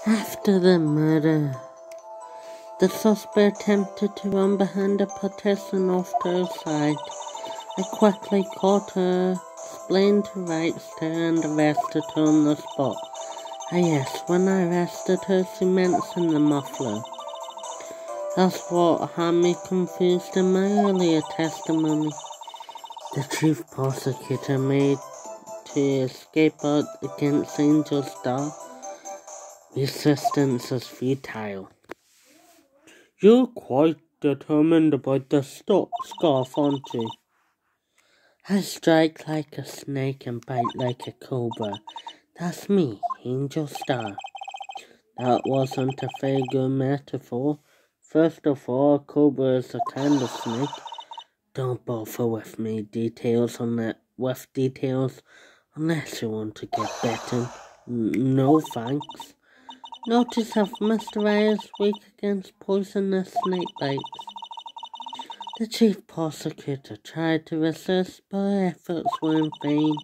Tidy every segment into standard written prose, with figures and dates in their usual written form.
After the murder, the suspect attempted to run behind the partisan off to her side. I quickly caught her, explained to wright her and arrested her on the spot. Yes, when I arrested her, she mentioned the muffler. That's what had me confused in my earlier testimony. The chief prosecutor made to escape out against Angel Star. Resistance is futile. You're quite determined about the scarf, aren't you? I strike like a snake and bite like a cobra. That's me, Angel Star. That wasn't a very good metaphor. First of all, a cobra is a kind of snake. Don't bother with details unless you want to get bitten. No thanks. Notice if Mr. Ray is weak against poisonous snake bites. The chief prosecutor tried to resist, but her efforts were in vain.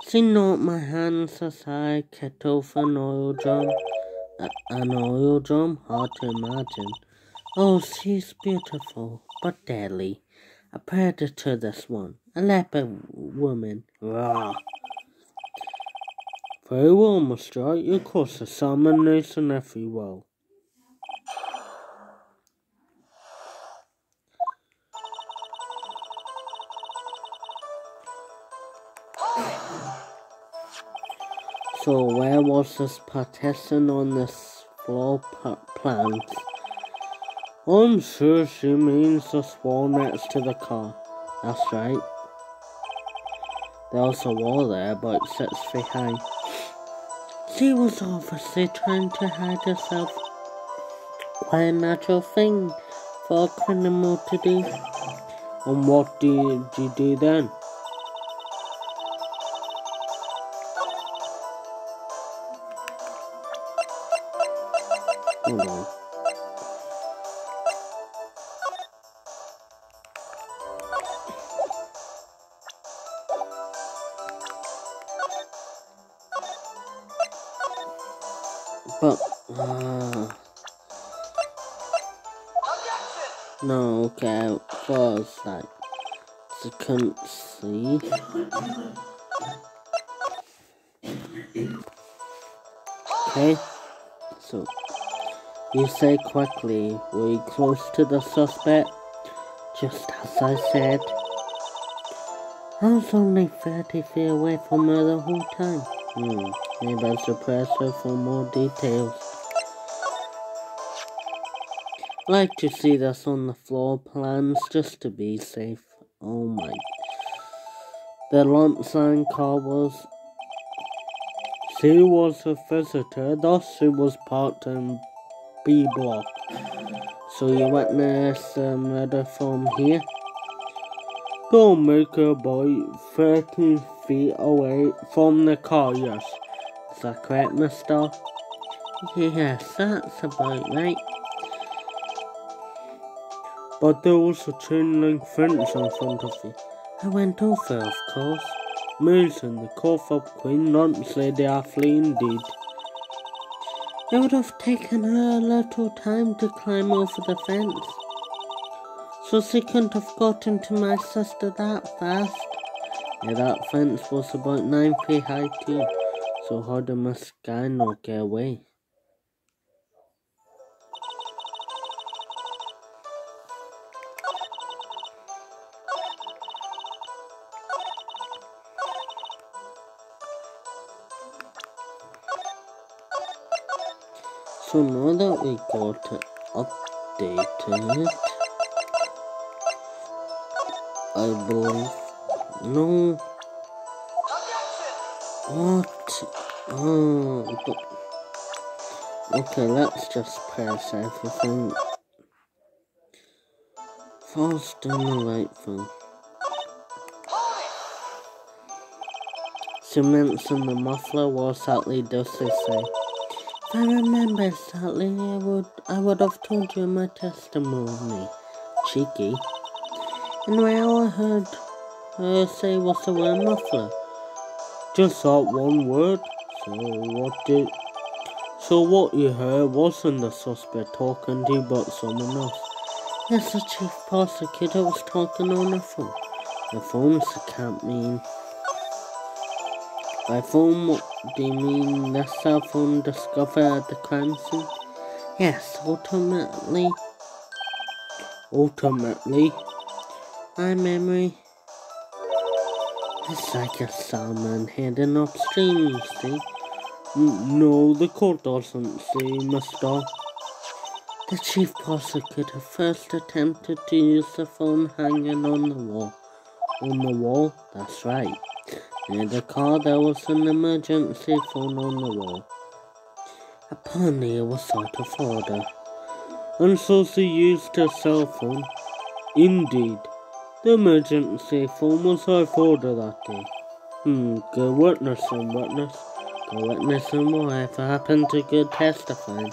She knocked my hands aside, kicked over an oil drum. An oil drum? Hard to imagine. Oh, she's beautiful, but deadly. A predator, this one. A leopard woman. Rah. Very well, Mr. Wright. You cross the salmon nice and every well. So where was this partition on this floor plan? I'm sure she means the wall next to the car. That's right. There's a wall there about 6 feet high. She was obviously trying to hide herself. Quite a natural thing for a criminal to do. And what did you do then? Hold on. But, no, okay, was like, I couldn't see. Okay, so, you say quickly, were you close to the suspect? Just as I said. I was only 30 feet away from her the whole time. Maybe I should press her for more details. I like to see this on the floor plans just to be safe. Oh my. The lump sign car was... She was a visitor, thus she was parked in B block. So you witnessed the murder from here? Don't make her about 30 feet away from the car, yes. Is that correct, mister? Yes, that's about right. But there was a chain link fence in front of you. I went over, of course. Amazing, the cough-up queen, lunch lady athlete indeed. It would have taken her a little time to climb over the fence. So she couldn't have gotten to my sister that fast. Yeah, that fence was about 9 feet high too. So how did Miss Guy not get away? So now that we got it updated, I believe. No. What? Oh, but... Okay, let's just press everything. False down the right thing. Cements in the muffler, what exactly does they say? If I remember exactly, I would have told you in my testimony. Cheeky. And all I heard her say was the word muffler. Just that one word. So what did... So what you heard wasn't the suspect talking to you but someone else? Yes, the chief prosecutor was talking on the phone. The phones can't mean. By phone, what do you mean the cell phone discovered at the crime scene? Yes, ultimately, my memory is like a salmon heading upstream, you see. No, the court doesn't say, mister. The chief prosecutor first attempted to use the phone hanging on the wall. On the wall? That's right. Near the car there was an emergency phone on the wall. Apparently it was out of order. And so she used her cell phone. Indeed, the emergency phone was out of order that day. Good witness and witness. Good witness and whatever happened to good testifying.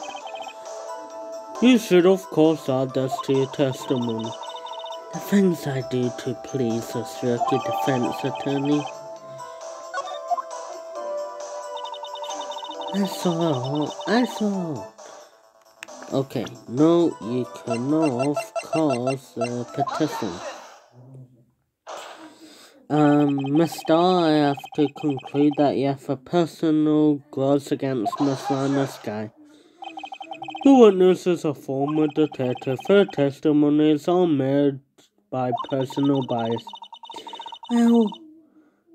You should of course add this to your testimony. The things I do to please a circuit defense attorney. I saw. Okay, no, you cannot cause a petition. Mister, I have to conclude that you have a personal grudge against Miss Lana's guy. The witness is a former detective. Her testimony is all made by personal bias. Well,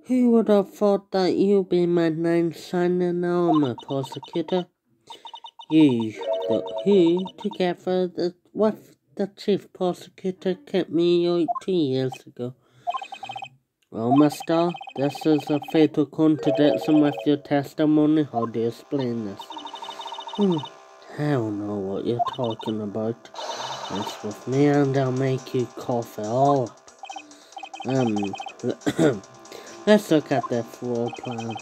who would have thought that you'd be my ninth signing now, my prosecutor? Who, together with the chief prosecutor, kept me out 2 years ago. Well, mister, this is a fatal contradiction with your testimony. How do you explain this? I don't know what you're talking about. It's with me and I'll make you cough it all up. Let's look at the floor plan.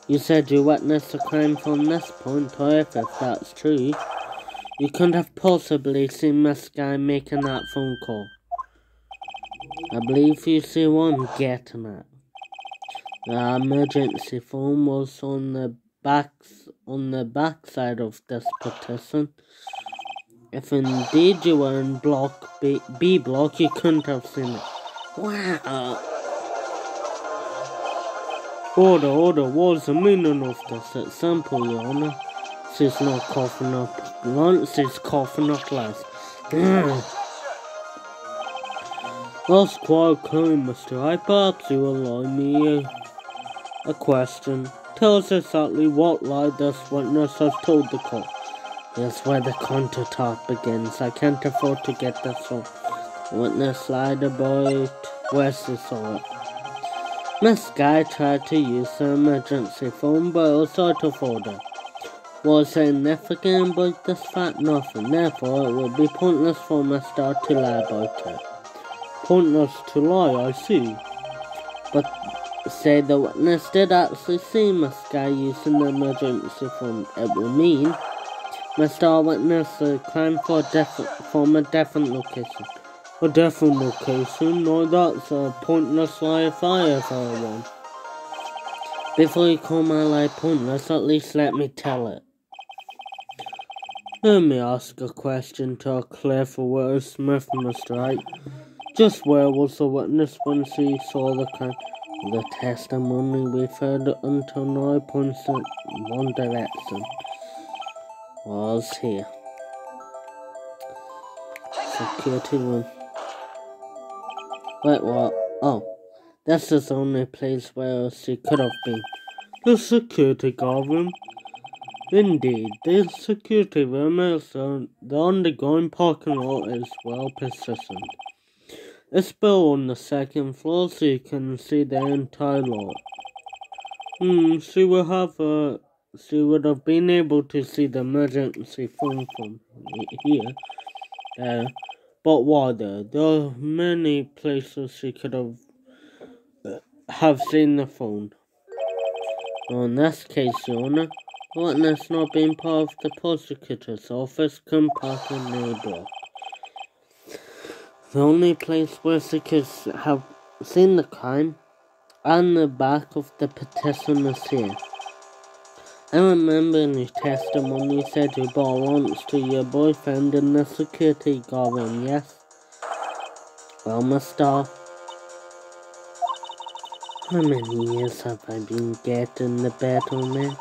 You said you witnessed a crime from this point. However, if that's true, you couldn't have possibly seen this guy making that phone call. I believe you see what I'm getting at. The emergency phone was on the back side of this petition. If indeed you were in block B block, you couldn't have seen it. Wow. Order, what's the meaning of this? It's simple, Your Honor. She's not coughing up lunch, she's coughing up life. That's quite clear, Mr. I perhaps you will allow me a question. Tell us exactly what lie this witness has told the court. Here's where the counter-talk begins. I can't afford to get this wrong. The witness lied about where she saw it. Miss Guy tried to use the emergency phone, but it was out of order. Was significant about this fact? Nothing. Therefore, it would be pointless for Miss Star to lie about it. Pointless to lie, I see. But say the witness did actually see Miss Guy using the emergency phone. It will mean Miss Star witnessed the crime from a different location. A different location? No, that's a pointless lie if I ever one. Before you call my lie pointless, at least let me tell it. Let me ask a question to clear for Will Smith, Mr. Wright. Just where was the witness when she saw the crime? The testimony we've heard until now points in one direction. Was here. Security room. Wait, what? Oh, this is the only place where she could have been. The security guard room? Indeed, the security room is the underground parking lot is well positioned. It's built on the second floor so you can see the entire lot. She would have been able to see the emergency phone from here. But why there? There are many places she could have seen the phone. In this case, Your Honor, the witness not being part of the prosecutor's office can park in the block. The only place where she could have seen the crime and the back of the petition is here. I remember in your testimony you said you bought lunch to your boyfriend in the security guard room, yes? Well, Mr. How many years have I been getting the better man?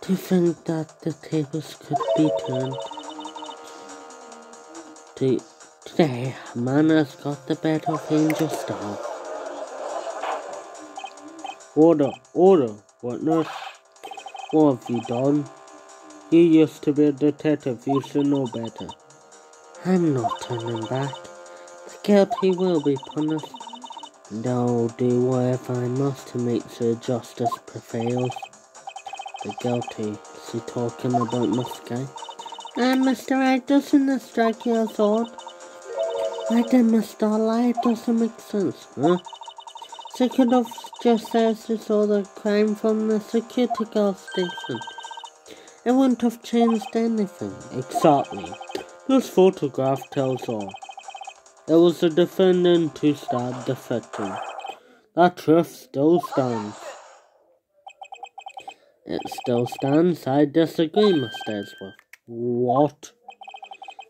To think that the tables could be turned. Today, a man has got the better of Angel Star. Order, order, witness. What have you done? You used to be a detective, you should know better. I'm not turning back. The guilty will be punished, and I'll do whatever I must to make sure justice prevails. The guilty, is he talking about this guy? Mr. Wright, doesn't this strike you as odd? Why did Mr. Lie? It doesn't make sense, huh? So could have just said he saw the crime from the security guard station. It wouldn't have changed anything. Exactly. This photograph tells all. It was the defendant who stabbed the victim. That truth still stands. It still stands. I disagree, Mr. Edgeworth. What?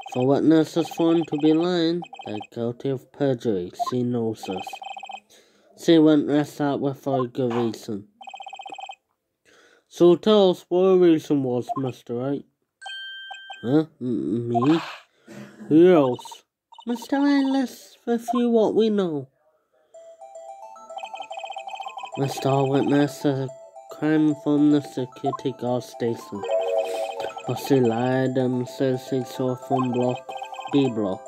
If a witness is found to be lying, they're guilty of perjury. She knows this. She won't rest that without good reason. So tell us what the reason was, Mr. Wright. Huh? Me? Who else? Mr. Wright, let's review what we know. Mr. Witness, a crime from the security guard station. But she lied and says she saw from B block.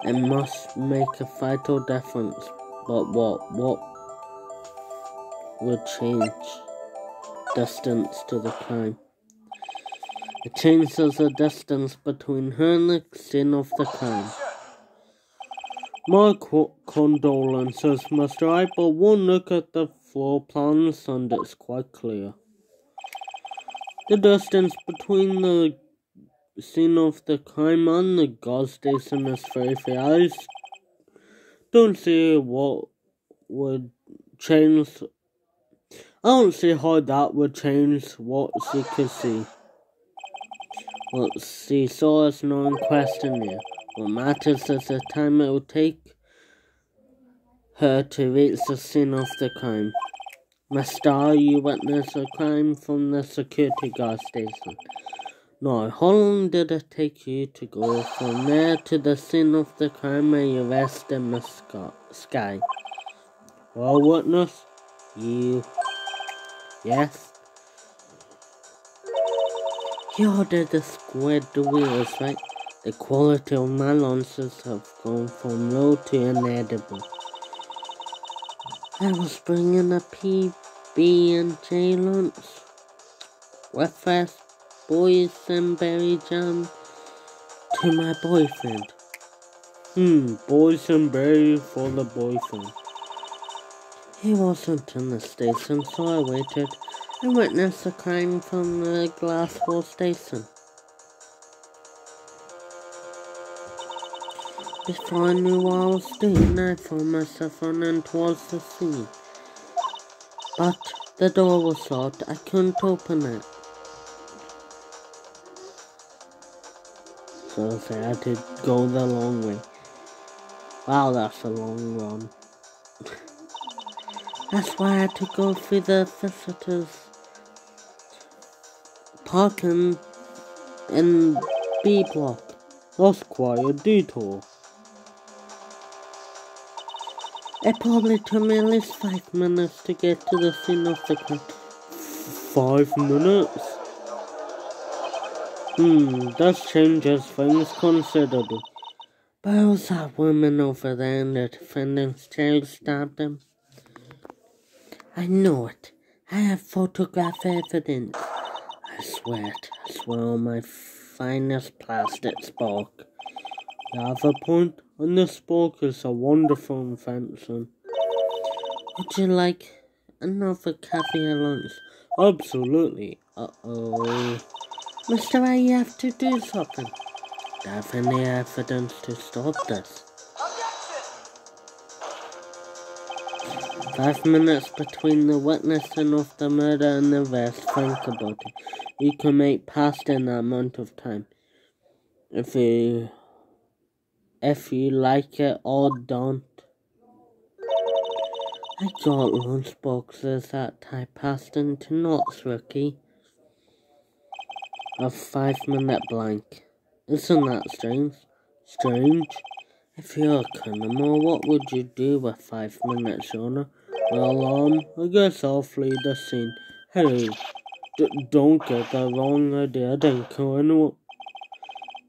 It must make a vital difference. But what would change? Distance to the crime. It changes the distance between her and the scene of the crime. My condolences, Mr. Wright, but one look at the floor plans and it's quite clear. The distance between the scene of the crime and the guard station is very fair. I don't see what would change. I don't see how that would change what she could see. What she saw is not in question here. What matters is the time it will take her to reach the scene of the crime. Mr. You witnessed a crime from the security guard station. Now, how long did it take you to go from there to the scene of the crime where you rest in the sky? Well, witness, you... Yes? You ordered to squid the wheels, right? The quality of my lunches have gone from low to inedible. I was bringing a PB&J lunch with fresh boysenberry jam to my boyfriend. Boysenberry for the boyfriend. He wasn't in the station, so I waited and witnessed the crime from the Glasgow station. Before I knew what I was doing, I found myself running towards the scene. But the door was locked, I couldn't open it. So I had to go the long way. Wow, that's a long run. That's why I had to go through the visitors parking in B block. That's quite a detour. It probably took me at least 5 minutes to get to the scene of the crime. 5 minutes? That changes things considerably. But it was that woman over there in the defendant's chair who stabbed him. I know it. I have photograph evidence. I swear it. I swear on my finest plastic spark. You have a point, and this spark is a wonderful invention. Would you like another caviar lunch? Absolutely. Uh-oh. Mr. A, you have to do something. Do you have any evidence to stop this? 5 minutes between the witnessing of the murder and the arrest. Think about it. You can make past in that amount of time. If you like it or don't. I got lunch boxes that type passed into knots, Rookie. A 5-minute blank. Isn't that strange? Strange? If you're a criminal, what would you do with 5 minutes, Shona? Well, I guess I'll flee the scene. Hey, don't get the wrong idea, I didn't kill anyone.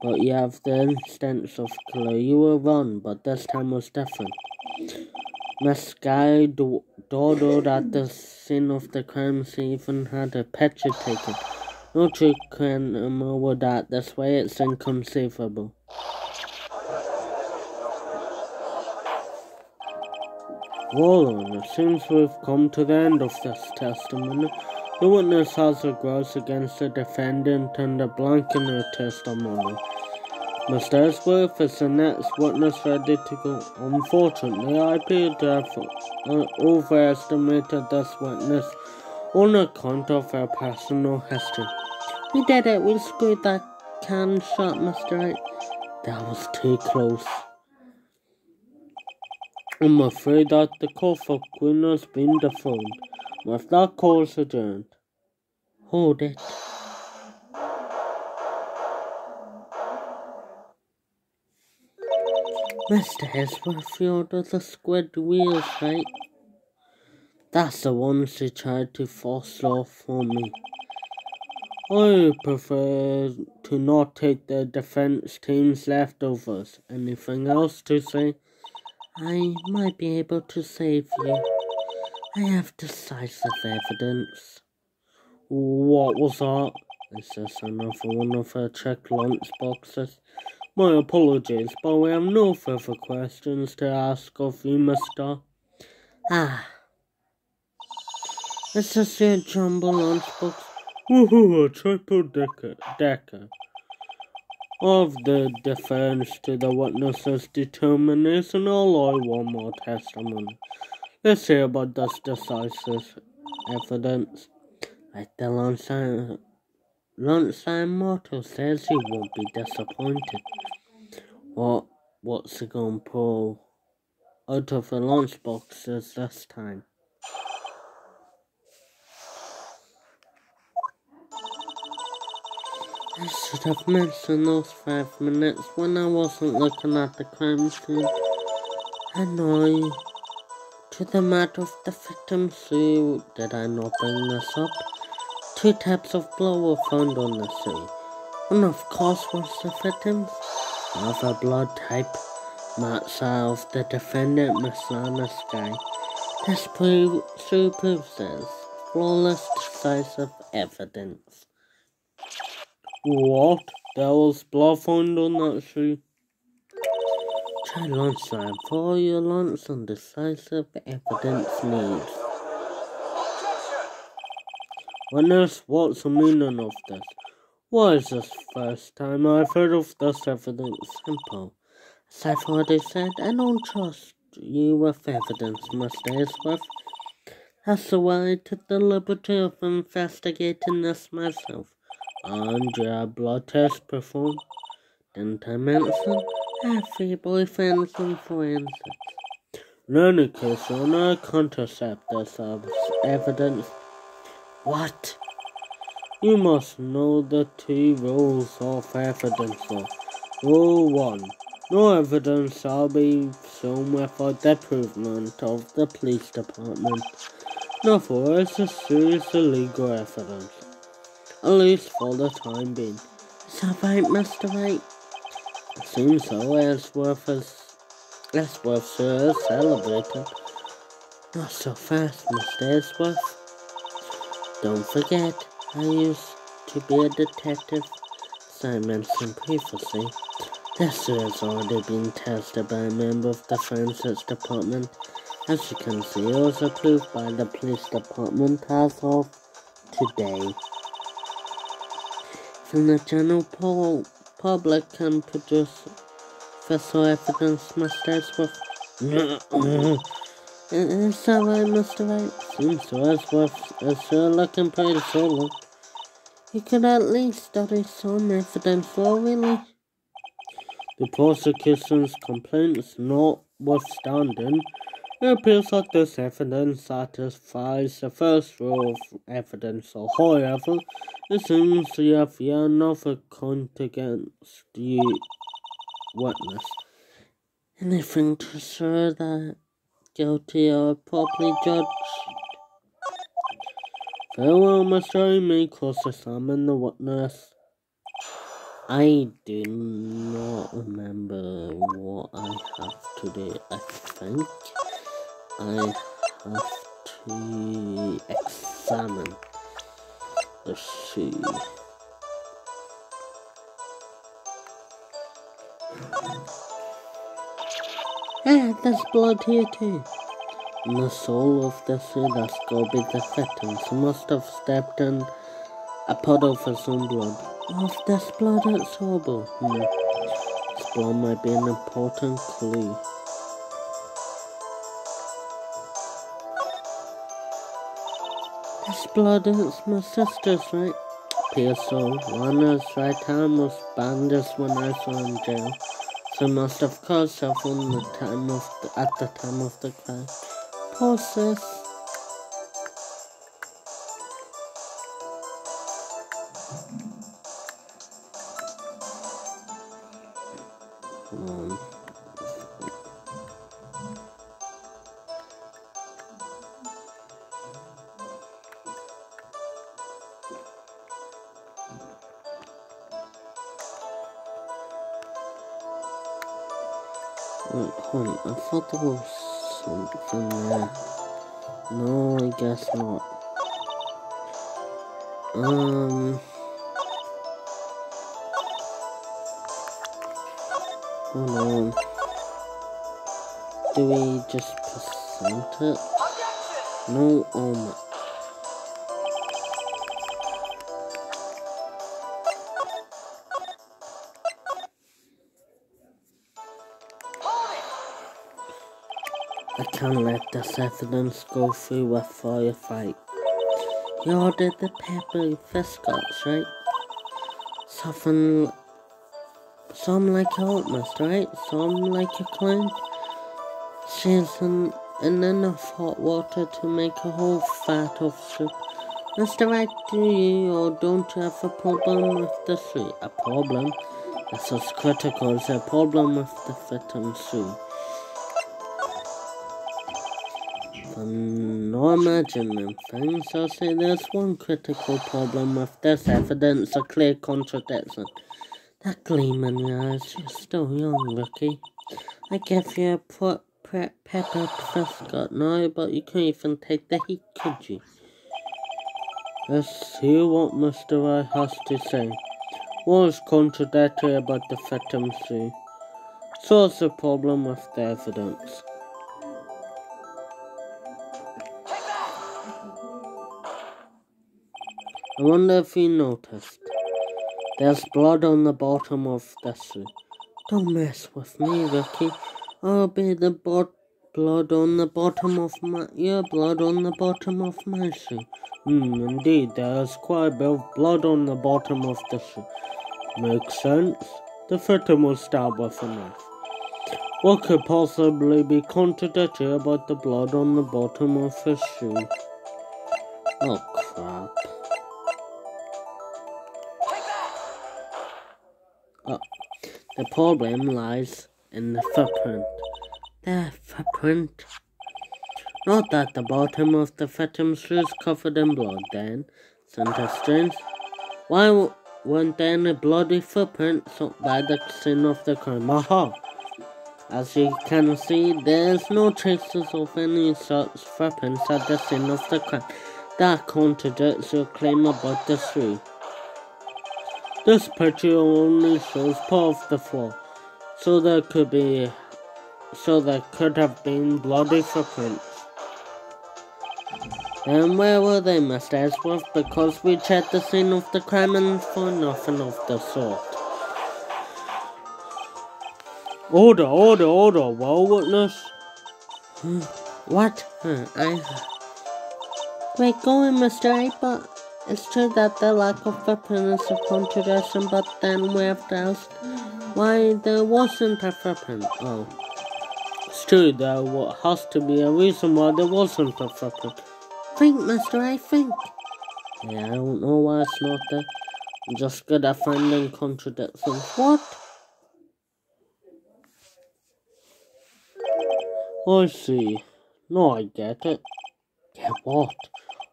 But you have the instance of killer. You were wrong, but this time was different. Miss Guy dawdled at the scene of the crime. She even had a picture taken. No true criminal would act this way. It's inconceivable. Well, it seems we've come to the end of this testimony. The witness has a grudge against the defendant and a blank in her testimony. Mr. Ellsworth is the next witness ready to go. Unfortunately, I appear to have overestimated this witness on account of her personal history. We did it. We screwed that can shut, Mr. Wright. That was too close. I'm afraid that the court for Queen has been dethroned. With that course adjourned. Hold it. Mr. Ellsworth, you ordered the squid wheels, right? That's the ones she tried to force off for me. I prefer to not take the defense team's leftovers. Anything else to say? I might be able to save you. I have decisive evidence. What was that? Is this another one of her checked lunch boxes? My apologies, but we have no further questions to ask of you, mister. Is this your jumbo lunchbox? Woohoo, a triple decker. Of the defense to the witness's determination, I'll lie one more testimony. Let's hear about this decisive evidence. Like the lunchtime motto says, you won't be disappointed. What's he gonna pull out of the lunch boxes this time? I should have mentioned those 5 minutes when I wasn't looking at the crime scene. I know. To the matter of the victim's shoe, did I not bring this up? 2 taps of blood were found on the shoe. One of course was the victim's. The other blood type matched that of the defendant, Miss Lana's Sky. This shoe proves this. Flawless, decisive evidence. What? There was blood found on that shoe? Try lunchtime for all your lunch and decisive evidence needs. Witness, what's the meaning of this? Why is this first time I've heard of this evidence? Simple. As I've already said, I don't trust you with evidence, Mr. Ellsworth. That's why I took the liberty of investigating this myself. And your blood test performed. Didn't I mention? I have 3 boyfriends in forensics. In any case, I can't accept this as evidence. What? You must know the 2 rules of evidence. Rule 1. No evidence shall be shown without the approval of the police department. In other words, this is illegal evidence. At least for the time being. Is that right, Mr. Wright? It seems so. Ellsworth sure is celebrating. Not so fast, Mr. Ellsworth. Don't forget, I used to be a detective, as I mentioned previously. This has already been tested by a member of the forensics department. As you can see, it was approved by the police department as of today. Even the general public can produce visual evidence, Mr. Ellsworth. Is that right, Mr. Wright? Seems to us worth sure looking pretty solid. You could at least study some evidence for really. The prosecution's complaints notwithstanding, it appears that this evidence satisfies the first rule of evidence. However, it seems you have yet another count against the witness. Anything to show that guilty or properly judged? Very well, Mr. You may cross-examine the witness. I do not remember what I have to do. I think I have to examine the shoe. There's blood here too. And the sole of the shoe, that's gotta be the victim. She must have stepped in a puddle for some blood. Of this blood, it's horrible. This blood might be an important clue. This blood is my sister's, right? Appears so. Juana's right arm was bandaged when I saw her in jail. She must have caused herself at the time of the crime. Poor sis. Hold on, I thought there was something there. No, I guess not. Hold on. Do we just present it? No, I can't let this evidence go through a firefight. You ordered the pepper biscuits, right? Some like a hotness, right? Some like a clown. She's in enough hot water to make a whole vat of soup. Mr. Wright, do you or don't you have a problem with the soup? A problem? That's as critical as a problem with the victim's soup. I'm not imagining things. I'll say there's one critical problem with this evidence, a clear contradiction. That gleam in your eyes, you're still young, Ricky. I give you a pepper biscuit now, but you can't even take the heat, could you? Let's hear what Mr. Wright has to say. What is contradictory about the victim's suit? So what's the problem with the evidence? I wonder if you noticed. There's blood on the bottom of the suit. Don't mess with me, Ricky. I'll be the blood on the bottom of your blood on the bottom of my shoe. Indeed, there's quite a bit of blood on the bottom of the shoe. Makes sense. The victim was stabbed with a knife. What could possibly be contradictory about the blood on the bottom of his shoe? Oh, crap. The problem lies in the footprint. The footprint? Not that the bottom of the victim's shoe is covered in blood, then. Isn't that strange? Why weren't there any bloody footprints by the scene of the crime? Aha! As you can see, there's no traces of any such footprints at the scene of the crime. That contradicts your claim about the shoe. This picture only shows part of the floor, so there could have been bloody footprints. And where were they, Mr. Ellsworth? Because we checked the scene of the crime and found nothing of the sort. Order, well, witness. What? Great going, Mr. A, but it's true that the lack of weapon is a contradiction, but then we have to ask why there wasn't a weapon. Oh. It's true, there has to be a reason why there wasn't a weapon. Think, Mr. A, think. Yeah, I don't know why it's not there. I'm just good at finding contradictions. What? I see. No, I get it. Get what?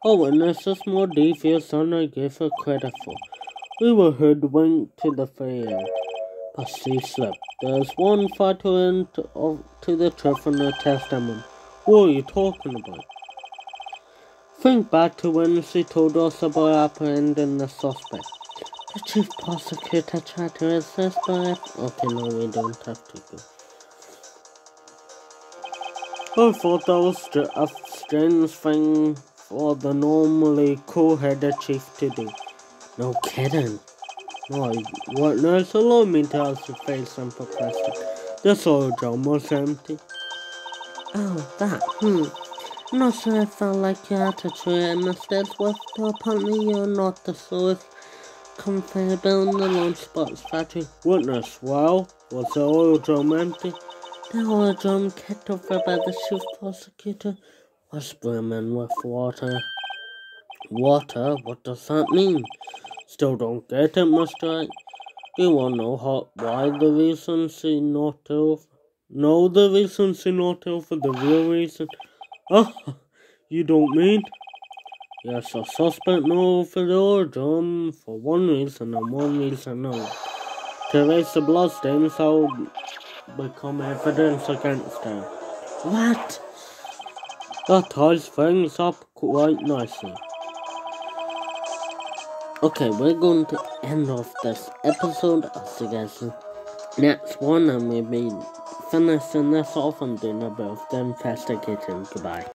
Our witness is more devious than I gave her credit for. We were hoodwinked to the fair, but she slipped. There's one factor to the truth in the testimony. What are you talking about? Think back to when she told us about apprehending the suspect. The chief prosecutor tried to resist, but okay, no, we don't have to go. I thought that was a strange thing for the normally cool-headed chief to do. No kidding. No, witness, allow me to ask you a very simple question. This old drum was empty. Oh, that, I'm not sure I felt like your attitude and mistakes with the apparently you're not the source conveyor in the lunchbox factory. Witness, well, was the oil drum empty? The oil drum kicked over by the chief prosecutor was brimming with water. Water? What does that mean? Still don't get it, Mr. Wright. You wanna know why the reason she not ill? No, the reason she not ill for the real reason. Ah, you don't mean? Yes, a suspect no for the oil drum for one reason and one reason only. To erase the bloodstains that will become evidence against her. What? That ties things up quite nicely. Okay, we're going to end off this episode. I'll see you guys next one, and we'll be finishing this off and doing a bit of the investigating. Goodbye.